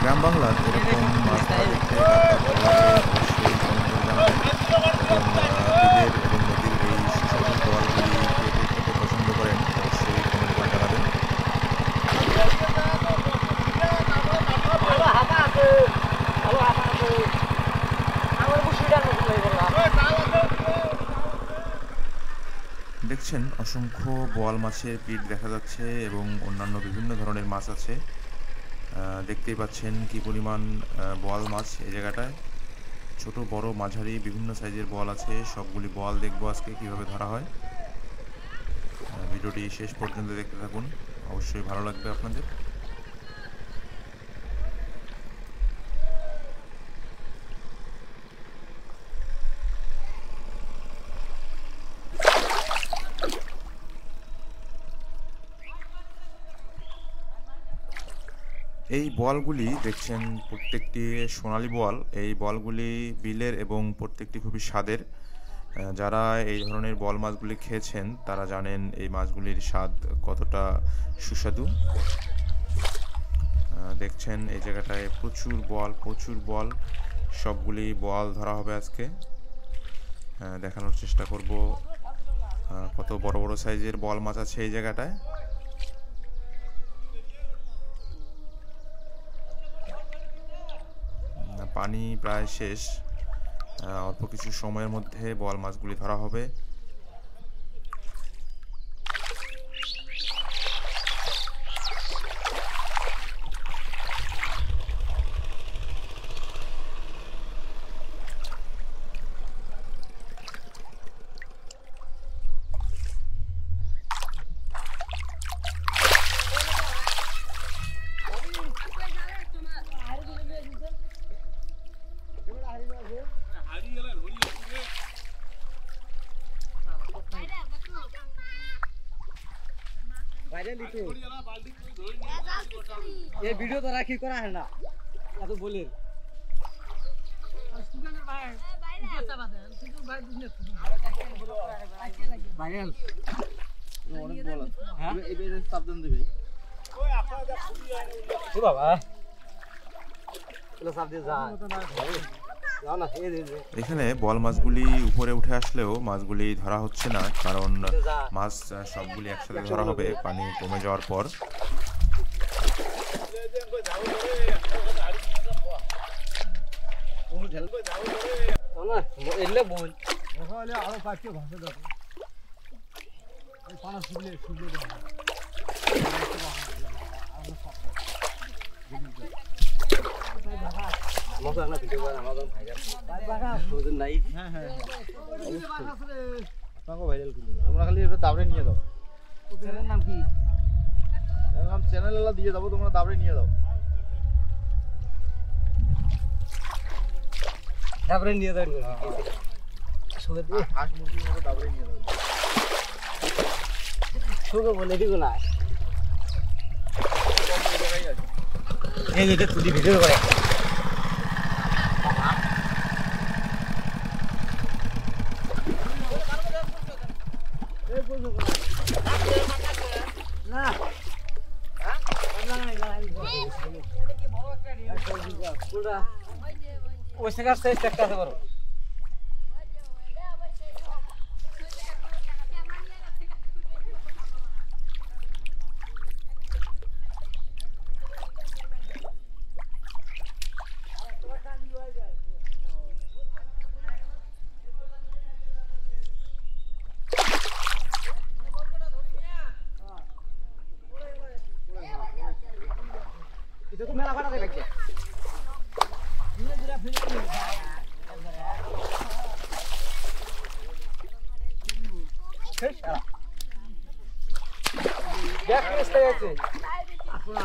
গ্রাম বাংলার এরকম মাছ ধরা দেখতে কার কার ভালো লাগে অবশ্যই কমেন্ট করে জানাবেন এবং বিলের এবং নদীর এই সুস্বাদু বোয়ালগুলি কে কে খেতে পছন্দ করেন অবশ্যই কমেন্ট করে জানাবেন। দেখছেন অসংখ্য বোয়াল মাছের পিট দেখা যাচ্ছে এবং অন্যান্য বিভিন্ন ধরনের মাছ আছে। দেখতেই পাচ্ছেন কি পরিমাণ বোয়াল মাছ এই জায়গাটায়। ছোট বড় মাঝারি বিভিন্ন সাইজের বোয়াল আছে। সবগুলি বোয়াল দেখবো আজকে কিভাবে ধরা হয়। ভিডিওটি শেষ পর্যন্ত দেখতে থাকুন, অবশ্যই ভালো লাগবে আপনাদের। এই বলগুলি দেখছেন প্রত্যেকটি সোনালী বল। এই বলগুলি বিলের এবং প্রত্যেকটি খুবই স্বাদের। যারা এই ধরনের বল মাছগুলি খেয়েছেন তারা জানেন এই মাছগুলির স্বাদ কতটা সুস্বাদু। দেখছেন এই জায়গাটায় প্রচুর বল সবগুলি বল ধরা হবে আজকে। দেখানোর চেষ্টা করব কত বড় বড় সাইজের বল মাছ আছে এই জায়গাটায়। পানি প্রায় শেষ, অল্প কিছু সময়ের মধ্যে বোয়াল মাছগুলি ধরা হবে। ভিডিও তো রাখি করা হয় না এত বলে এখানে বল মাছগুলি উপরে উঠে আসলেও মাছগুলি ধরা হচ্ছে না, কারণ মাছ সবগুলি একসাথে ধরা হবে পানি কমে যাওয়ার পর। তোমরা খালি এটা দাবড়ে নিয়ে দাও। নাম কি চ্যানেল দিয়ে যাবো, তোমরা দাবড়ে নিয়ে দাও। তারপরে নিয়ে দেন হাঁস মুরগির মতো দাবড়ে নিয়ে দাও। শুধু বলে দিও না এই যে তুই ভিডিও করে ওই সেকার সাইজ একটা আছে বড়। এটা তো মেলা ভাড়া দেবে কি ধীরে ধীরে ফিরে শেষ দেখ কেসে আছে আপনা